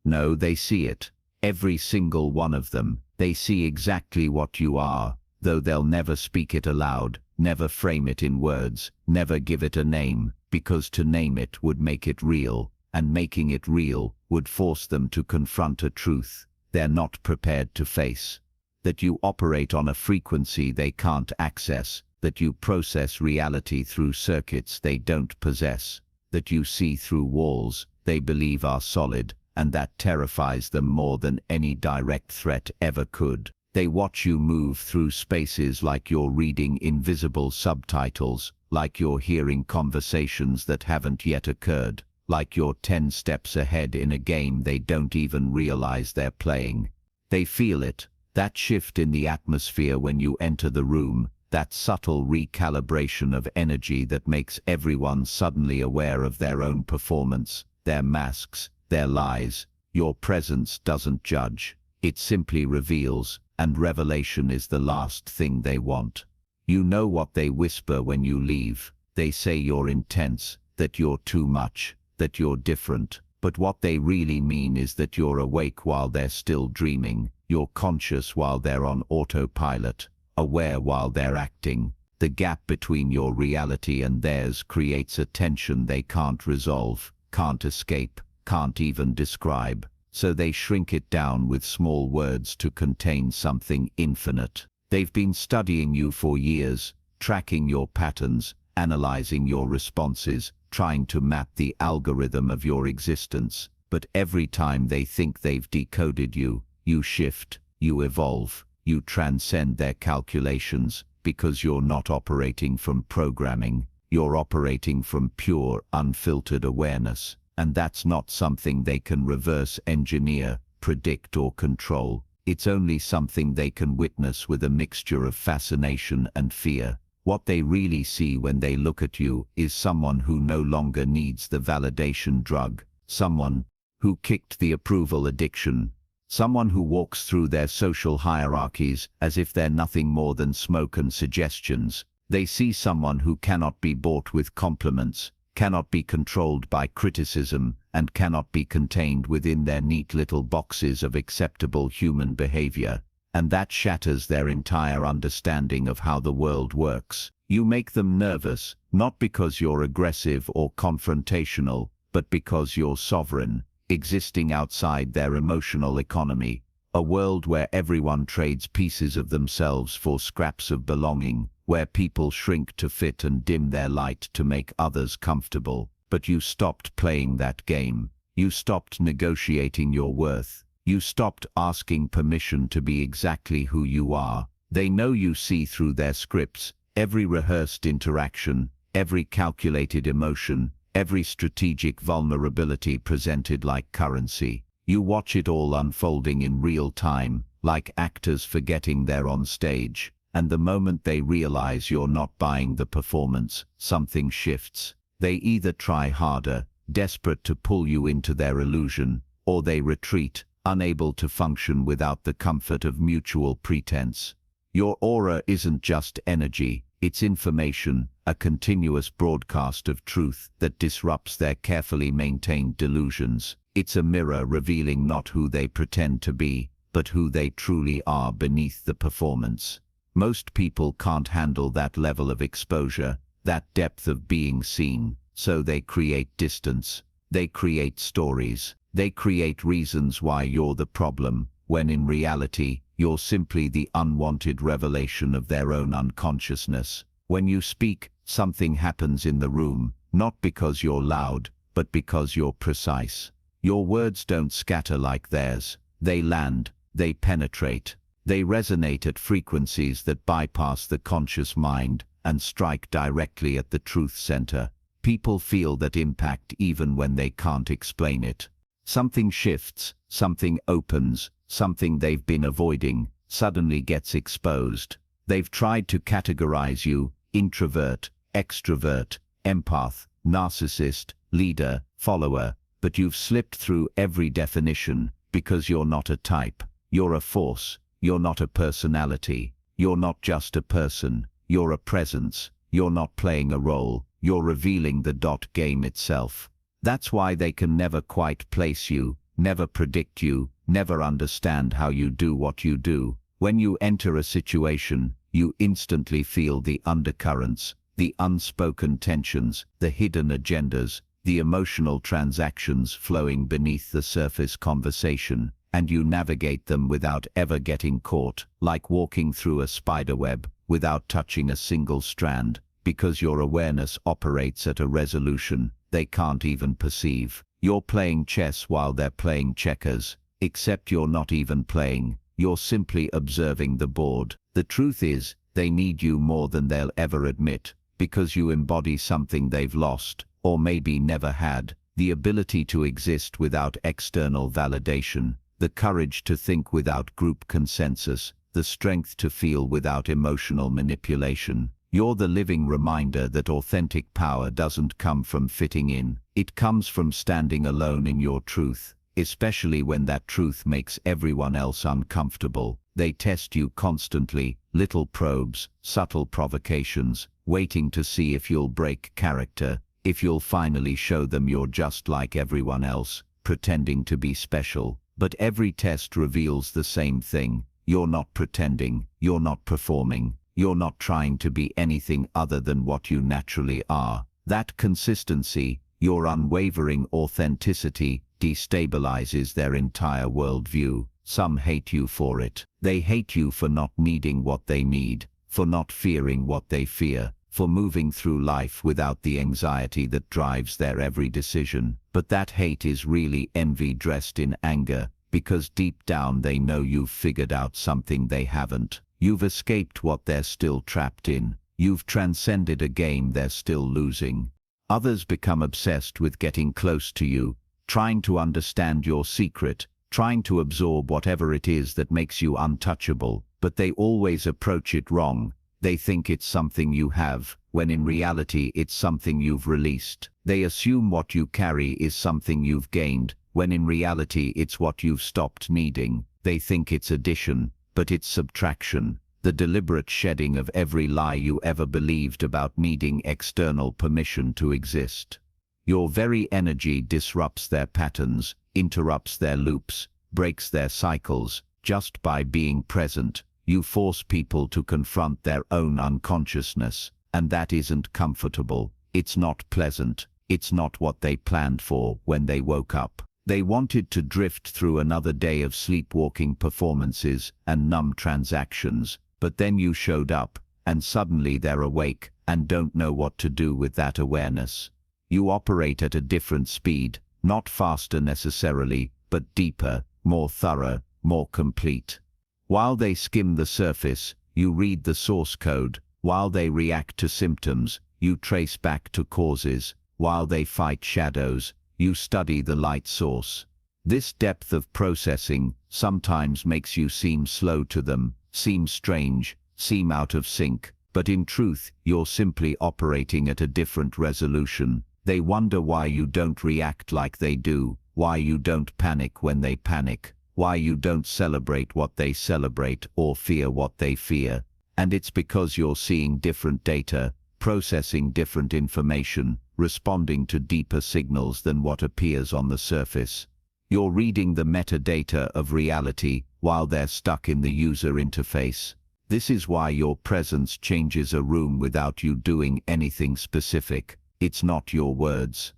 No, they see it. Every single one of them. They see exactly what you are, though they'll never speak it aloud, never frame it in words, never give it a name, because to name it would make it real, and making it real would force them to confront a truth they're not prepared to face. That you operate on a frequency they can't access, that you process reality through circuits they don't possess, that you see through walls they believe are solid, and that terrifies them more than any direct threat ever could. They watch you move through spaces like you're reading invisible subtitles, like you're hearing conversations that haven't yet occurred, like you're 10 steps ahead in a game they don't even realize they're playing. They feel it, that shift in the atmosphere when you enter the room, that subtle recalibration of energy that makes everyone suddenly aware of their own performance, their masks, their lies. Your presence doesn't judge, it simply reveals, and revelation is the last thing they want. You know what they whisper when you leave. They say you're intense, that you're too much, that you're different, but what they really mean is that you're awake while they're still dreaming, you're conscious while they're on autopilot, aware while they're acting. The gap between your reality and theirs creates a tension they can't resolve, can't escape, can't even describe, so they shrink it down with small words to contain something infinite. They've been studying you for years, tracking your patterns, analyzing your responses, trying to map the algorithm of your existence, but every time they think they've decoded you, you shift, you evolve, you transcend their calculations, because you're not operating from programming, you're operating from pure, unfiltered awareness. And that's not something they can reverse engineer, predict or control. It's only something they can witness with a mixture of fascination and fear. What they really see when they look at you is someone who no longer needs the validation drug, someone who kicked the approval addiction, someone who walks through their social hierarchies as if they're nothing more than smoke and suggestions. They see someone who cannot be bought with compliments, cannot be controlled by criticism, and cannot be contained within their neat little boxes of acceptable human behavior. And that shatters their entire understanding of how the world works. You make them nervous, not because you're aggressive or confrontational, but because you're sovereign, existing outside their emotional economy, a world where everyone trades pieces of themselves for scraps of belonging, where people shrink to fit and dim their light to make others comfortable. But you stopped playing that game. You stopped negotiating your worth. You stopped asking permission to be exactly who you are. They know you see through their scripts, every rehearsed interaction, every calculated emotion, every strategic vulnerability presented like currency. You watch it all unfolding in real time, like actors forgetting they're on stage. And the moment they realize you're not buying the performance, something shifts. They either try harder, desperate to pull you into their illusion, or they retreat, unable to function without the comfort of mutual pretense. Your aura isn't just energy, it's information, a continuous broadcast of truth that disrupts their carefully maintained delusions. It's a mirror revealing not who they pretend to be, but who they truly are beneath the performance. Most people can't handle that level of exposure, that depth of being seen, so they create distance. They create stories. They create reasons why you're the problem, when in reality, you're simply the unwanted revelation of their own unconsciousness. When you speak, something happens in the room, not because you're loud, but because you're precise. Your words don't scatter like theirs. They land, they penetrate. They resonate at frequencies that bypass the conscious mind and strike directly at the truth center. People feel that impact even when they can't explain it. Something shifts, something opens, something they've been avoiding suddenly gets exposed. They've tried to categorize you: introvert, extrovert, empath, narcissist, leader, follower, but you've slipped through every definition because you're not a type. You're a force. You're not a personality. You're not just a person. You're a presence. You're not playing a role. You're revealing the game itself. That's why they can never quite place you, never predict you, never understand how you do what you do. When you enter a situation, you instantly feel the undercurrents, the unspoken tensions, the hidden agendas, the emotional transactions flowing beneath the surface conversation, and you navigate them without ever getting caught, like walking through a spiderweb, without touching a single strand, because your awareness operates at a resolution they can't even perceive. You're playing chess while they're playing checkers, except you're not even playing, you're simply observing the board. The truth is, they need you more than they'll ever admit, because you embody something they've lost, or maybe never had, the ability to exist without external validation, the courage to think without group consensus, the strength to feel without emotional manipulation. You're the living reminder that authentic power doesn't come from fitting in, it comes from standing alone in your truth, especially when that truth makes everyone else uncomfortable. They test you constantly, little probes, subtle provocations, waiting to see if you'll break character, if you'll finally show them you're just like everyone else, pretending to be special. But every test reveals the same thing. You're not pretending, you're not performing, you're not trying to be anything other than what you naturally are. That consistency, your unwavering authenticity, destabilizes their entire worldview. Some hate you for it. They hate you for not needing what they need, for not fearing what they fear, for moving through life without the anxiety that drives their every decision. But that hate is really envy dressed in anger, because deep down they know you've figured out something they haven't. You've escaped what they're still trapped in. You've transcended a game they're still losing. Others become obsessed with getting close to you, trying to understand your secret, trying to absorb whatever it is that makes you untouchable, but they always approach it wrong. They think it's something you have, when in reality it's something you've released. They assume what you carry is something you've gained, when in reality it's what you've stopped needing. They think it's addition, but it's subtraction, the deliberate shedding of every lie you ever believed about needing external permission to exist. Your very energy disrupts their patterns, interrupts their loops, breaks their cycles. Just by being present, you force people to confront their own unconsciousness, and that isn't comfortable. It's not pleasant. It's not what they planned for when they woke up. They wanted to drift through another day of sleepwalking performances and numb transactions, but then you showed up, and suddenly they're awake and don't know what to do with that awareness. You operate at a different speed, not faster necessarily, but deeper, more thorough, more complete. While they skim the surface, you read the source code. While they react to symptoms, you trace back to causes. While they fight shadows, you study the light source. This depth of processing sometimes makes you seem slow to them, seem strange, seem out of sync, but in truth, you're simply operating at a different resolution. They wonder why you don't react like they do, why you don't panic when they panic, why you don't celebrate what they celebrate or fear what they fear. And it's because you're seeing different data, processing different information, responding to deeper signals than what appears on the surface. You're reading the metadata of reality while they're stuck in the user interface. This is why your presence changes a room without you doing anything specific. It's not your words.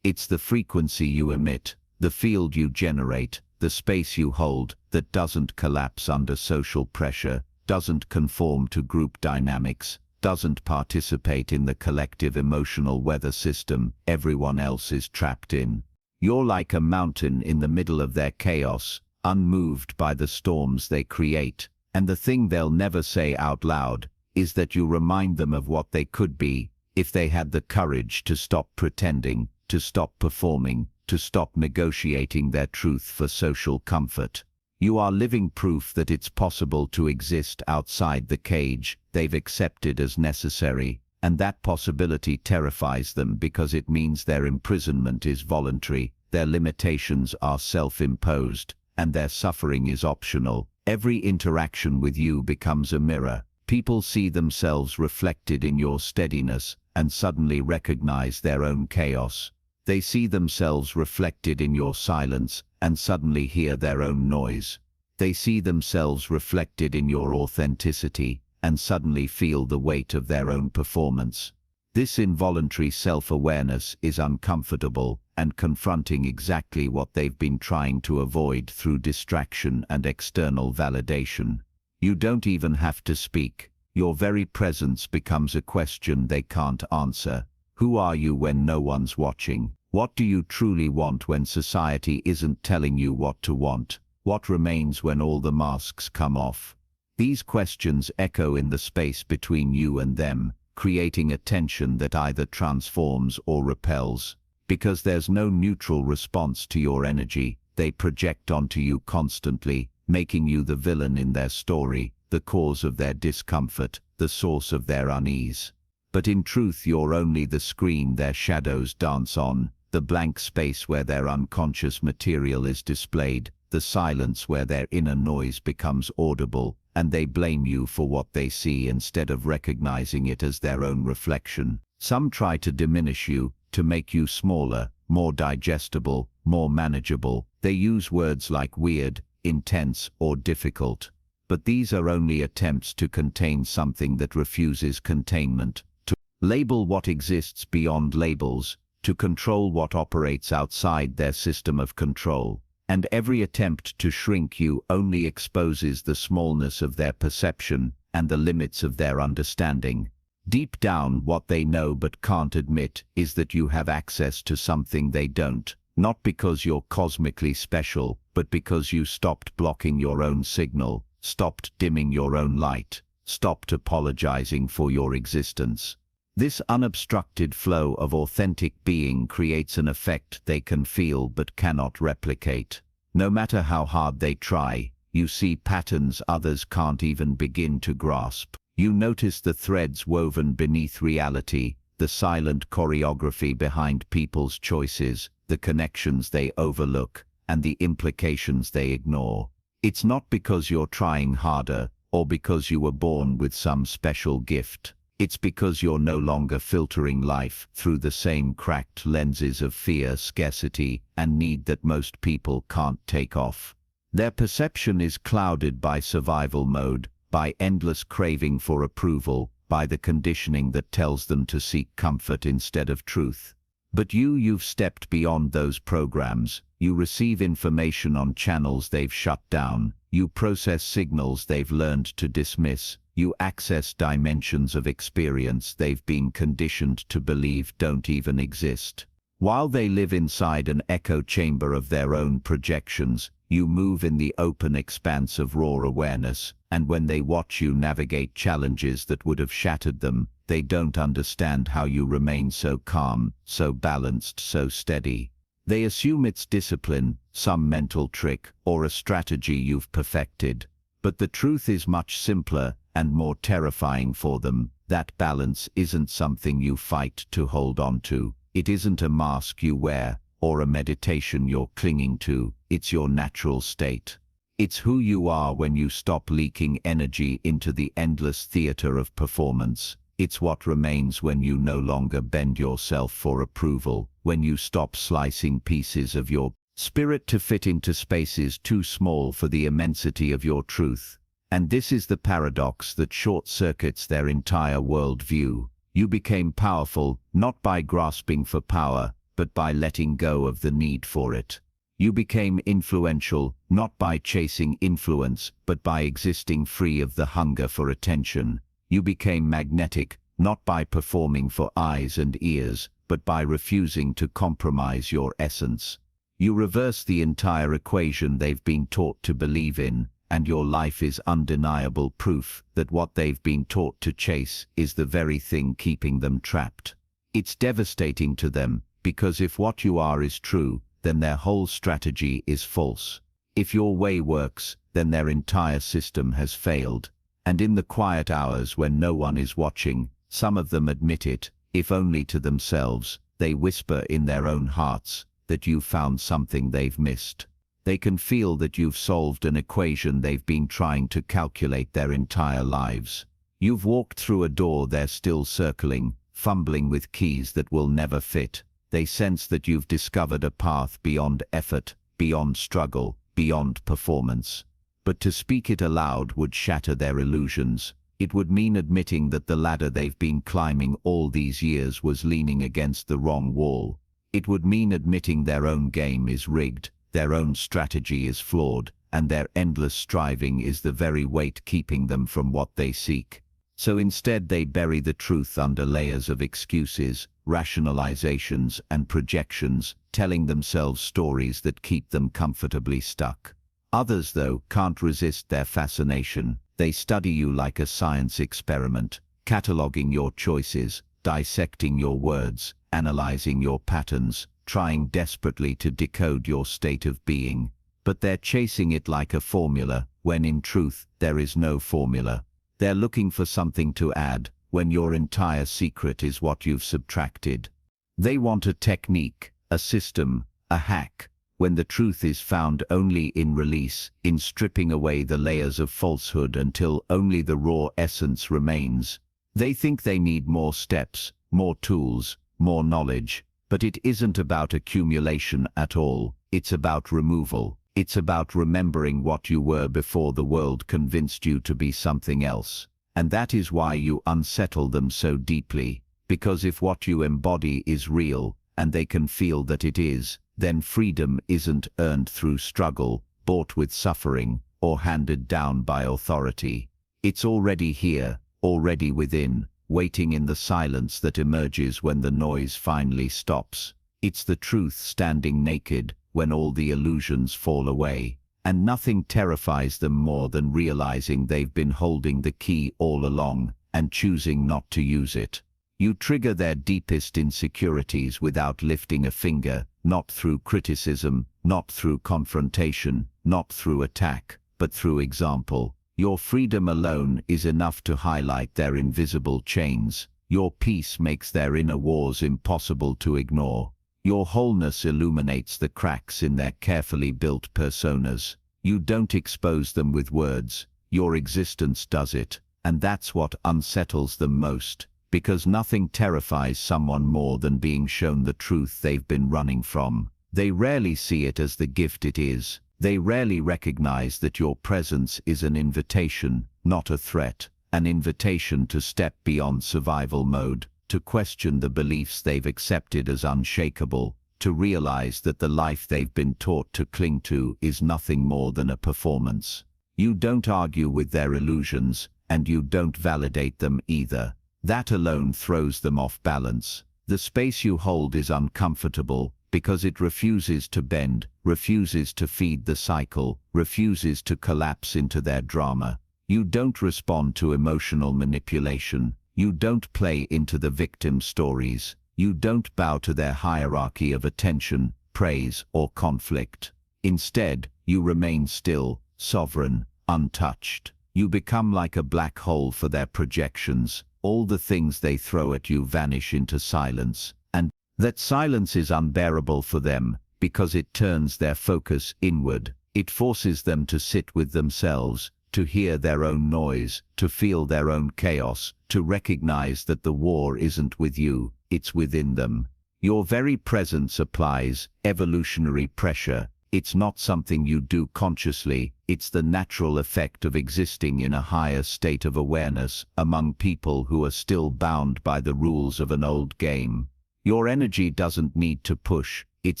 It's the frequency you emit, the field you generate, the space you hold that doesn't collapse under social pressure, doesn't conform to group dynamics, doesn't participate in the collective emotional weather system everyone else is trapped in. You're like a mountain in the middle of their chaos, unmoved by the storms they create. And the thing they'll never say out loud is that you remind them of what they could be if they had the courage to stop pretending, to stop performing, to stop negotiating their truth for social comfort. You are living proof that it's possible to exist outside the cage they've accepted as necessary, and that possibility terrifies them because it means their imprisonment is voluntary, their limitations are self-imposed, and their suffering is optional. Every interaction with you becomes a mirror. People see themselves reflected in your steadiness and suddenly recognize their own chaos. They see themselves reflected in your silence and suddenly hear their own noise. They see themselves reflected in your authenticity and suddenly feel the weight of their own performance. This involuntary self-awareness is uncomfortable and confronting exactly what they've been trying to avoid through distraction and external validation. You don't even have to speak. Your very presence becomes a question they can't answer. Who are you when no one's watching? What do you truly want when society isn't telling you what to want? What remains when all the masks come off? These questions echo in the space between you and them, creating a tension that either transforms or repels. Because there's no neutral response to your energy, they project onto you constantly, making you the villain in their story, the cause of their discomfort, the source of their unease. But in truth, you're only the screen their shadows dance on, the blank space where their unconscious material is displayed, the silence where their inner noise becomes audible, and they blame you for what they see instead of recognizing it as their own reflection. Some try to diminish you, to make you smaller, more digestible, more manageable. They use words like weird, intense, or difficult. But these are only attempts to contain something that refuses containment, to label what exists beyond labels, to control what operates outside their system of control. And every attempt to shrink you only exposes the smallness of their perception and the limits of their understanding. Deep down, what they know but can't admit is that you have access to something they don't, not because you're cosmically special, but because you stopped blocking your own signal, stopped dimming your own light, stopped apologizing for your existence. This unobstructed flow of authentic being creates an effect they can feel but cannot replicate. No matter how hard they try, you see patterns others can't even begin to grasp. You notice the threads woven beneath reality, the silent choreography behind people's choices, the connections they overlook, and the implications they ignore. It's not because you're trying harder, or because you were born with some special gift. It's because you're no longer filtering life through the same cracked lenses of fear, scarcity, and need that most people can't take off. Their perception is clouded by survival mode, by endless craving for approval, by the conditioning that tells them to seek comfort instead of truth. But you've stepped beyond those programs. You receive information on channels they've shut down. You process signals they've learned to dismiss. You access dimensions of experience they've been conditioned to believe don't even exist. While they live inside an echo chamber of their own projections, you move in the open expanse of raw awareness, and when they watch you navigate challenges that would have shattered them, they don't understand how you remain so calm, so balanced, so steady. They assume it's discipline, some mental trick, or a strategy you've perfected. But the truth is much simpler and more terrifying for them. That balance isn't something you fight to hold on to. It isn't a mask you wear or a meditation you're clinging to. It's your natural state. It's who you are when you stop leaking energy into the endless theater of performance. It's what remains when you no longer bend yourself for approval, when you stop slicing pieces of your spirit to fit into spaces too small for the immensity of your truth. And this is the paradox that short-circuits their entire worldview. You became powerful not by grasping for power, but by letting go of the need for it. You became influential not by chasing influence, but by existing free of the hunger for attention. You became magnetic not by performing for eyes and ears, but by refusing to compromise your essence. You reverse the entire equation they've been taught to believe in, and your life is undeniable proof that what they've been taught to chase is the very thing keeping them trapped. It's devastating to them, because if what you are is true, then their whole strategy is false. If your way works, then their entire system has failed. And in the quiet hours when no one is watching, some of them admit it, if only to themselves. They whisper in their own hearts that you've found something they've missed. They can feel that you've solved an equation they've been trying to calculate their entire lives. You've walked through a door they're still circling, fumbling with keys that will never fit. They sense that you've discovered a path beyond effort, beyond struggle, beyond performance. But to speak it aloud would shatter their illusions. It would mean admitting that the ladder they've been climbing all these years was leaning against the wrong wall. It would mean admitting their own game is rigged, their own strategy is flawed, and their endless striving is the very weight keeping them from what they seek. So instead they bury the truth under layers of excuses, rationalizations, and projections, telling themselves stories that keep them comfortably stuck. Others, though, can't resist their fascination. They study you like a science experiment, cataloging your choices, dissecting your words, analyzing your patterns, trying desperately to decode your state of being. But they're chasing it like a formula, when in truth, there is no formula. They're looking for something to add, when your entire secret is what you've subtracted. They want a technique, a system, a hack, when the truth is found only in release, in stripping away the layers of falsehood until only the raw essence remains. They think they need more steps, more tools, more knowledge, but it isn't about accumulation at all. It's about removal. It's about remembering what you were before the world convinced you to be something else. And that is why you unsettle them so deeply, because if what you embody is real, and they can feel that it is, then freedom isn't earned through struggle, bought with suffering, or handed down by authority. It's already here, already within, waiting in the silence that emerges when the noise finally stops. It's the truth standing naked, when all the illusions fall away, and nothing terrifies them more than realizing they've been holding the key all along, and choosing not to use it. You trigger their deepest insecurities without lifting a finger, not through criticism, not through confrontation, not through attack, but through example. Your freedom alone is enough to highlight their invisible chains. Your peace makes their inner wars impossible to ignore. Your wholeness illuminates the cracks in their carefully built personas. You don't expose them with words, your existence does it, and that's what unsettles them most, because nothing terrifies someone more than being shown the truth they've been running from. They rarely see it as the gift it is. They rarely recognize that your presence is an invitation, not a threat, an invitation to step beyond survival mode, to question the beliefs they've accepted as unshakable, to realize that the life they've been taught to cling to is nothing more than a performance. You don't argue with their illusions, and you don't validate them either. That alone throws them off balance. The space you hold is uncomfortable because it refuses to bend, refuses to feed the cycle, refuses to collapse into their drama. You don't respond to emotional manipulation. You don't play into the victim stories. You don't bow to their hierarchy of attention, praise, or conflict. Instead, you remain still, sovereign, untouched. You become like a black hole for their projections. All the things they throw at you vanish into silence. And that silence is unbearable for them because it turns their focus inward. It forces them to sit with themselves, to hear their own noise, to feel their own chaos, to recognize that the war isn't with you, it's within them. Your very presence applies evolutionary pressure. It's not something you do consciously, it's the natural effect of existing in a higher state of awareness among people who are still bound by the rules of an old game. Your energy doesn't need to push, it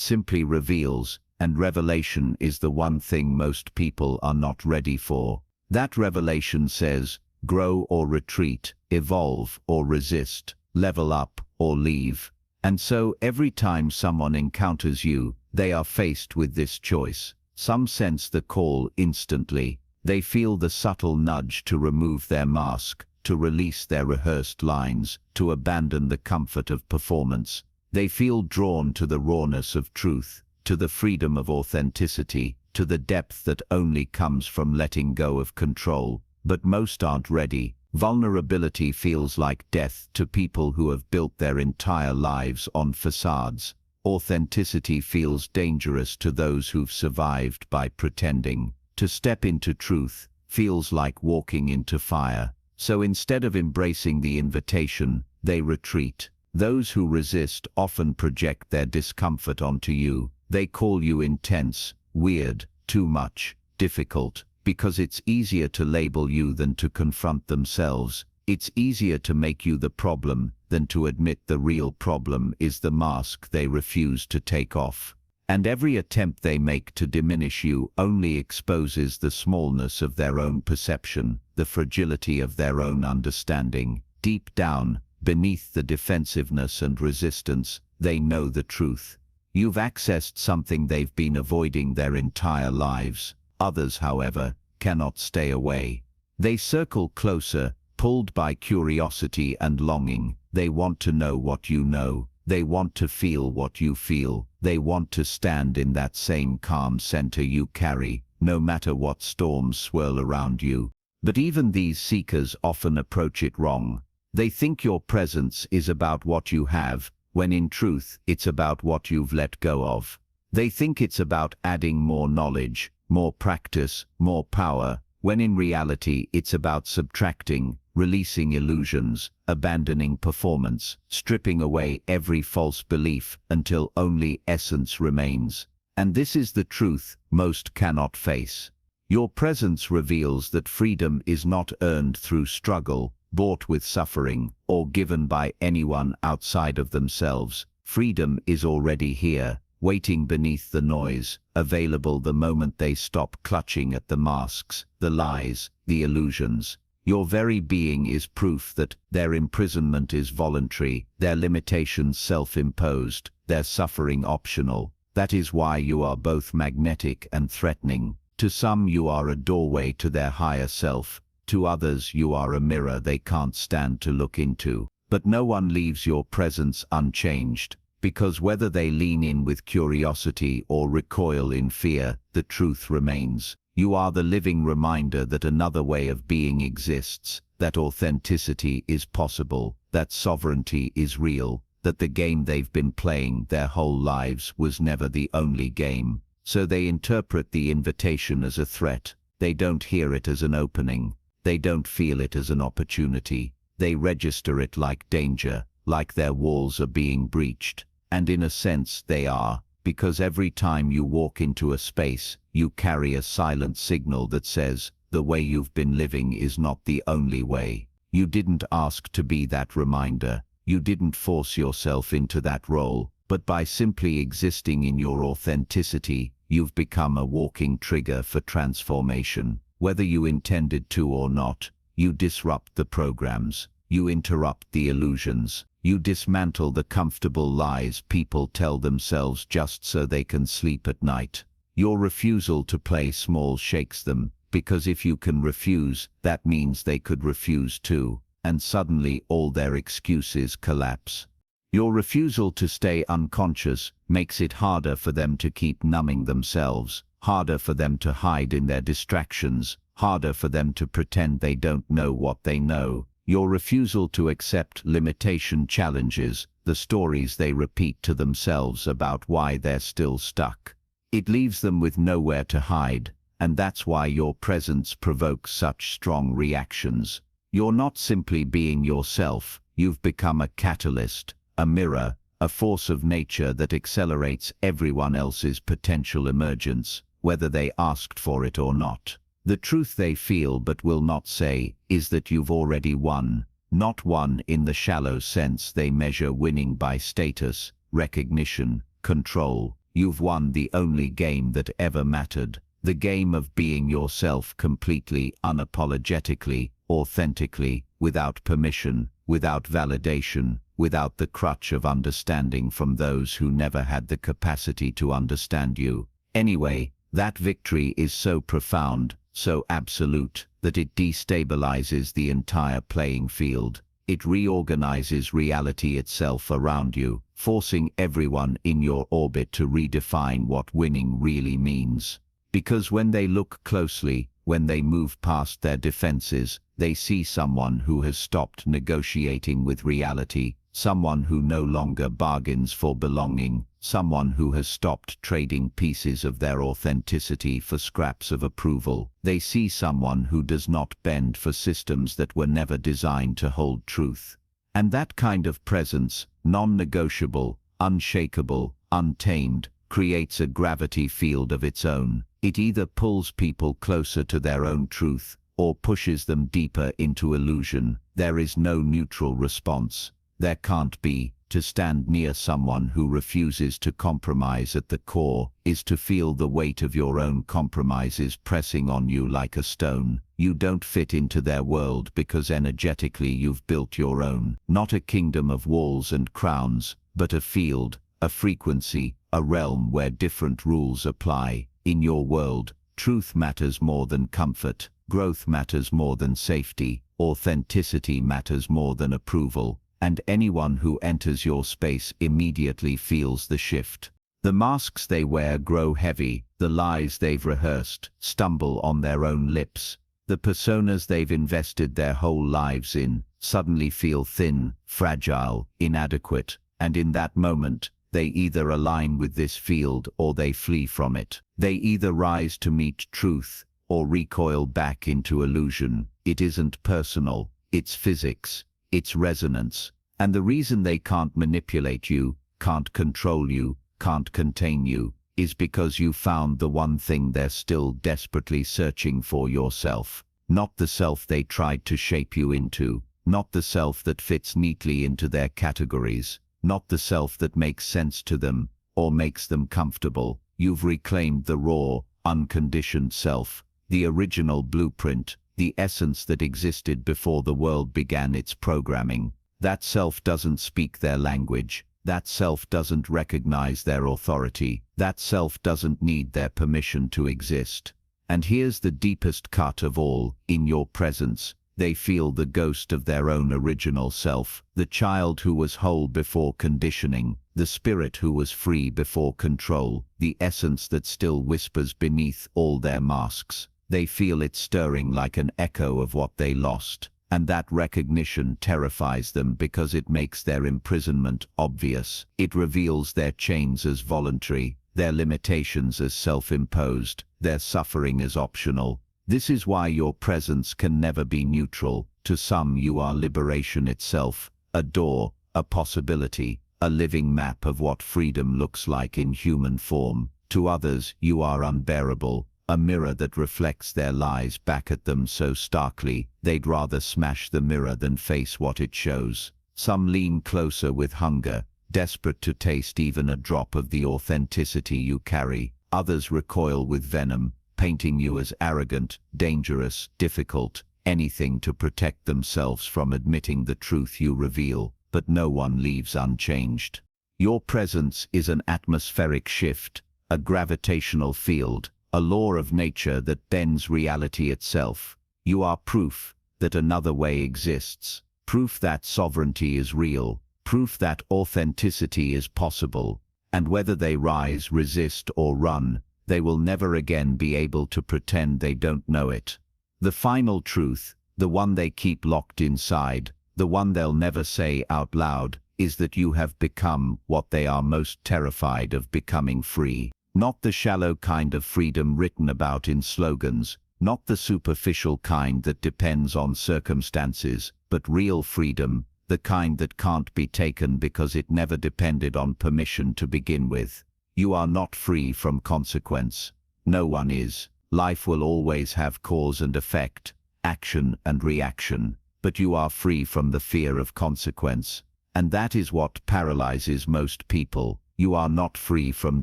simply reveals, and revelation is the one thing most people are not ready for. That revelation says, grow or retreat, evolve or resist, level up or leave. And so every time someone encounters you, they are faced with this choice. Some sense the call instantly. They feel the subtle nudge to remove their mask, to release their rehearsed lines, to abandon the comfort of performance. They feel drawn to the rawness of truth, to the freedom of authenticity, to the depth that only comes from letting go of control. But most aren't ready. Vulnerability feels like death to people who have built their entire lives on facades. Authenticity feels dangerous to those who've survived by pretending. To step into truth feels like walking into fire. So instead of embracing the invitation, they retreat. Those who resist often project their discomfort onto you. They call you intense, weird, too much, difficult, because it's easier to label you than to confront themselves. It's easier to make you the problem than to admit the real problem is the mask they refuse to take off. And every attempt they make to diminish you only exposes the smallness of their own perception, the fragility of their own understanding. Deep down, beneath the defensiveness and resistance, they know the truth. You've accessed something they've been avoiding their entire lives. Others, however, cannot stay away. They circle closer, pulled by curiosity and longing. They want to know what you know. They want to feel what you feel. They want to stand in that same calm center you carry, no matter what storms swirl around you. But even these seekers often approach it wrong. They think your presence is about what you have, when in truth it's about what you've let go of. They think it's about adding more knowledge, more practice, more power, when in reality it's about subtracting, releasing illusions, abandoning performance, stripping away every false belief until only essence remains. And this is the truth most cannot face. Your presence reveals that freedom is not earned through struggle, bought with suffering, or given by anyone outside of themselves. Freedom is already here, waiting beneath the noise, available the moment they stop clutching at the masks, the lies, the illusions. Your very being is proof that their imprisonment is voluntary, their limitations self-imposed, their suffering optional. That is why you are both magnetic and threatening. To some you are a doorway to their higher self. To others you are a mirror they can't stand to look into. But no one leaves your presence unchanged, because whether they lean in with curiosity or recoil in fear, the truth remains. You are the living reminder that another way of being exists, that authenticity is possible, that sovereignty is real, that the game they've been playing their whole lives was never the only game. So they interpret the invitation as a threat. They don't hear it as an opening. They don't feel it as an opportunity. They register it like danger, like their walls are being breached. And in a sense they are, because every time you walk into a space, you carry a silent signal that says, the way you've been living is not the only way. You didn't ask to be that reminder. You didn't force yourself into that role, but by simply existing in your authenticity, you've become a walking trigger for transformation. Whether you intended to or not, you disrupt the programs. You interrupt the illusions. You dismantle the comfortable lies people tell themselves just so they can sleep at night. Your refusal to play small shakes them, because if you can refuse, that means they could refuse too, and suddenly all their excuses collapse. Your refusal to stay unconscious makes it harder for them to keep numbing themselves, harder for them to hide in their distractions, harder for them to pretend they don't know what they know. Your refusal to accept limitation challenges the stories they repeat to themselves about why they're still stuck. It leaves them with nowhere to hide, and that's why your presence provokes such strong reactions. You're not simply being yourself, you've become a catalyst, a mirror, a force of nature that accelerates everyone else's potential emergence, whether they asked for it or not. The truth they feel but will not say is that you've already won, not won in the shallow sense they measure winning by status, recognition, control. You've won the only game that ever mattered, the game of being yourself completely, unapologetically, authentically, without permission, without validation, without the crutch of understanding from those who never had the capacity to understand you. Anyway, that victory is so profound, so absolute, that it destabilizes the entire playing field. It reorganizes reality itself around you, forcing everyone in your orbit to redefine what winning really means. Because when they look closely, when they move past their defenses, they see someone who has stopped negotiating with reality, someone who no longer bargains for belonging, someone who has stopped trading pieces of their authenticity for scraps of approval. They see someone who does not bend for systems that were never designed to hold truth. And that kind of presence, non-negotiable, unshakable, untamed, creates a gravity field of its own. It either pulls people closer to their own truth, or pushes them deeper into illusion. There is no neutral response. There can't be. To stand near someone who refuses to compromise at the core is to feel the weight of your own compromises pressing on you like a stone. You don't fit into their world because energetically you've built your own. Not a kingdom of walls and crowns, but a field, a frequency, a realm where different rules apply. In your world, truth matters more than comfort, growth matters more than safety, authenticity matters more than approval. And anyone who enters your space immediately feels the shift. The masks they wear grow heavy, the lies they've rehearsed stumble on their own lips. The personas they've invested their whole lives in suddenly feel thin, fragile, inadequate, and in that moment, they either align with this field or they flee from it. They either rise to meet truth or recoil back into illusion. It isn't personal, it's physics. It's resonance. And the reason they can't manipulate you, can't control you, can't contain you, is because you found the one thing they're still desperately searching for: yourself. Not the self they tried to shape you into, not the self that fits neatly into their categories, not the self that makes sense to them or makes them comfortable. You've reclaimed the raw, unconditioned self, the original blueprint, the essence that existed before the world began its programming. That self doesn't speak their language. That self doesn't recognize their authority. That self doesn't need their permission to exist. And here's the deepest cut of all: in your presence, they feel the ghost of their own original self, the child who was whole before conditioning, the spirit who was free before control, the essence that still whispers beneath all their masks. They feel it stirring like an echo of what they lost, and that recognition terrifies them because it makes their imprisonment obvious. It reveals their chains as voluntary, their limitations as self-imposed, their suffering as optional. This is why your presence can never be neutral. To some you are liberation itself, a door, a possibility, a living map of what freedom looks like in human form. To others you are unbearable, a mirror that reflects their lies back at them so starkly, they'd rather smash the mirror than face what it shows. Some lean closer with hunger, desperate to taste even a drop of the authenticity you carry. Others recoil with venom, painting you as arrogant, dangerous, difficult, anything to protect themselves from admitting the truth you reveal. But no one leaves unchanged. Your presence is an atmospheric shift, a gravitational field, a law of nature that bends reality itself. You are proof that another way exists, proof that sovereignty is real, proof that authenticity is possible, and whether they rise, resist, or run, they will never again be able to pretend they don't know it. The final truth, the one they keep locked inside, the one they'll never say out loud, is that you have become what they are most terrified of becoming: free. Not the shallow kind of freedom written about in slogans, not the superficial kind that depends on circumstances, but real freedom, the kind that can't be taken because it never depended on permission to begin with. You are not free from consequence. No one is. Life will always have cause and effect, action and reaction, but you are free from the fear of consequence. And that is what paralyzes most people. You are not free from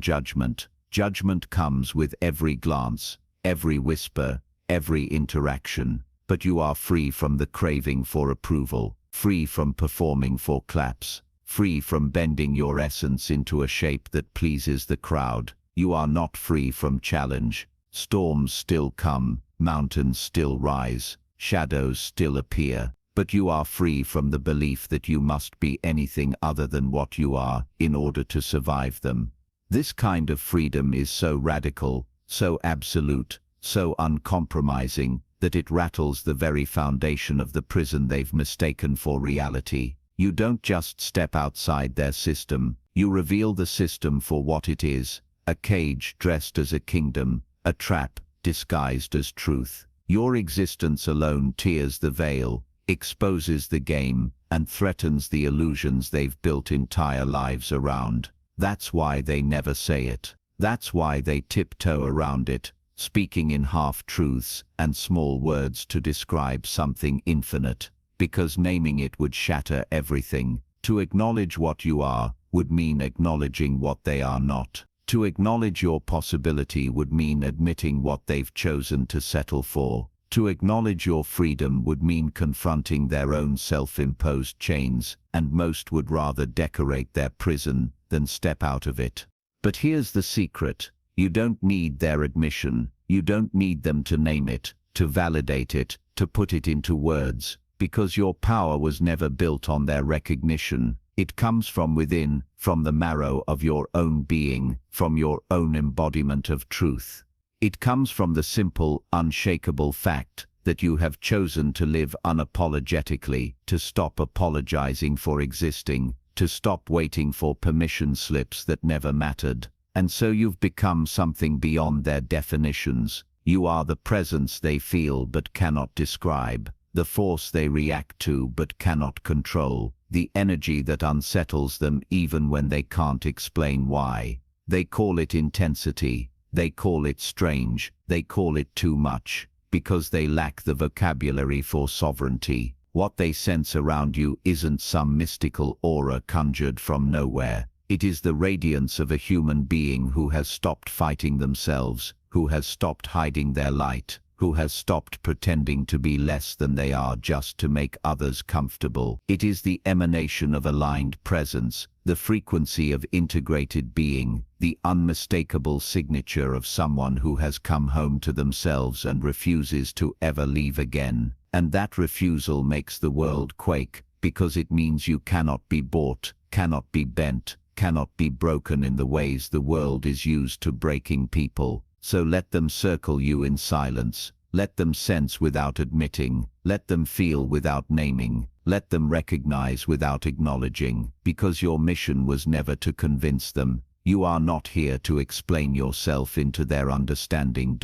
judgment. Judgment comes with every glance, every whisper, every interaction. But you are free from the craving for approval, free from performing for claps, free from bending your essence into a shape that pleases the crowd. You are not free from challenge. Storms still come, mountains still rise, shadows still appear. But you are free from the belief that you must be anything other than what you are in order to survive them. This kind of freedom is so radical, so absolute, so uncompromising, that it rattles the very foundation of the prison they've mistaken for reality. You don't just step outside their system, you reveal the system for what it is: a cage dressed as a kingdom, a trap disguised as truth. Your existence alone tears the veil. exposes the game, and threatens the illusions they've built entire lives around. That's why they never say it. That's why they tiptoe around it, speaking in half-truths and small words to describe something infinite, because naming it would shatter everything. To acknowledge what you are would mean acknowledging what they are not. To acknowledge your possibility would mean admitting what they've chosen to settle for. To acknowledge your freedom would mean confronting their own self-imposed chains, and most would rather decorate their prison than step out of it. But here's the secret. You don't need their admission. You don't need them to name it, to validate it, to put it into words, because your power was never built on their recognition. It comes from within, from the marrow of your own being, from your own embodiment of truth. It comes from the simple, unshakable fact that you have chosen to live unapologetically, to stop apologizing for existing, to stop waiting for permission slips that never mattered. And so you've become something beyond their definitions. You are the presence they feel but cannot describe, the force they react to but cannot control, the energy that unsettles them even when they can't explain why. They call it intensity, they call it strange, they call it too much, because they lack the vocabulary for sovereignty. What they sense around you isn't some mystical aura conjured from nowhere. It is the radiance of a human being who has stopped fighting themselves, who has stopped hiding their light, who has stopped pretending to be less than they are just to make others comfortable. It is the emanation of aligned presence, the frequency of integrated being, the unmistakable signature of someone who has come home to themselves and refuses to ever leave again. And that refusal makes the world quake, because it means you cannot be bought, cannot be bent, cannot be broken in the ways the world is used to breaking people. So let them circle you in silence, let them sense without admitting, let them feel without naming, let them recognize without acknowledging, because your mission was never to convince them. You are not here to explain yourself into their understanding.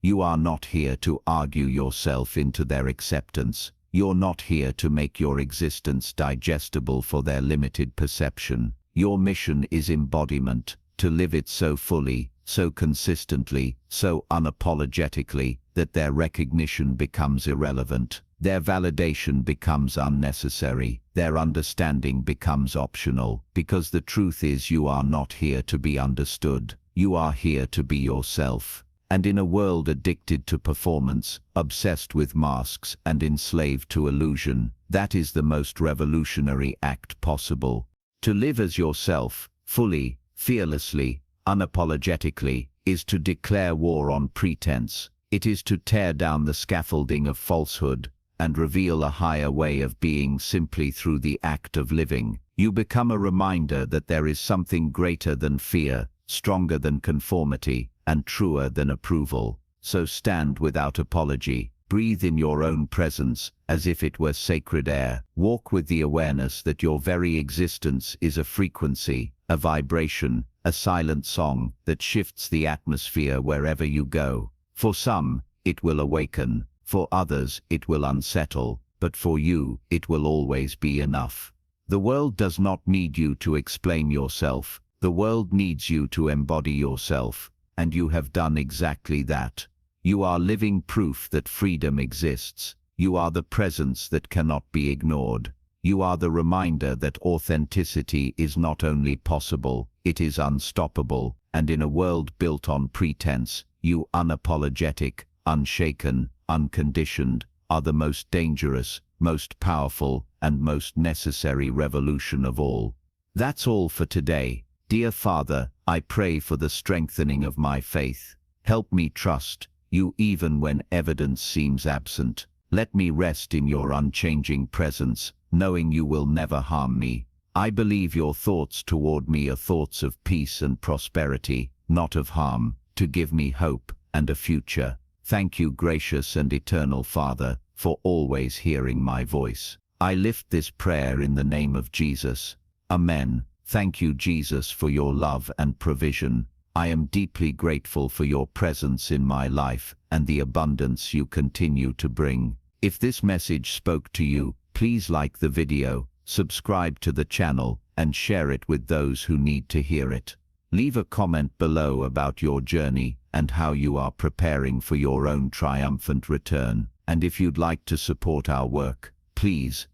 You are not here to argue yourself into their acceptance. You're not here to make your existence digestible for their limited perception. Your mission is embodiment, to live it so fully, so consistently, so unapologetically, that their recognition becomes irrelevant, their validation becomes unnecessary, their understanding becomes optional, because the truth is you are not here to be understood, you are here to be yourself. And in a world addicted to performance, obsessed with masks and enslaved to illusion, that is the most revolutionary act possible. To live as yourself, fully, fearlessly, unapologetically, is to declare war on pretense. It is to tear down the scaffolding of falsehood and reveal a higher way of being simply through the act of living. You become a reminder that there is something greater than fear, stronger than conformity, and truer than approval. So stand without apology. Breathe in your own presence as if it were sacred air. Walk with the awareness that your very existence is a frequency, a vibration, a silent song that shifts the atmosphere wherever you go. For some, it will awaken. For others, it will unsettle. But for you, it will always be enough. The world does not need you to explain yourself. The world needs you to embody yourself. And you have done exactly that. You are living proof that freedom exists. You are the presence that cannot be ignored. You are the reminder that authenticity is not only possible, it is unstoppable. And in a world built on pretense, you unapologetic, unshaken, unconditioned, are the most dangerous, most powerful, and most necessary revolution of all. That's all for today. Dear Father, I pray for the strengthening of my faith. Help me trust you even when evidence seems absent. Let me rest in your unchanging presence, knowing you will never harm me. I believe your thoughts toward me are thoughts of peace and prosperity, not of harm, to give me hope and a future. Thank you, gracious and eternal Father, for always hearing my voice. I lift this prayer in the name of Jesus. Amen. Thank you, Jesus, for your love and provision. I am deeply grateful for your presence in my life and the abundance you continue to bring. If this message spoke to you, please like the video, subscribe to the channel, and share it with those who need to hear it. Leave a comment below about your journey and how you are preparing for your own triumphant return. And if you'd like to support our work, please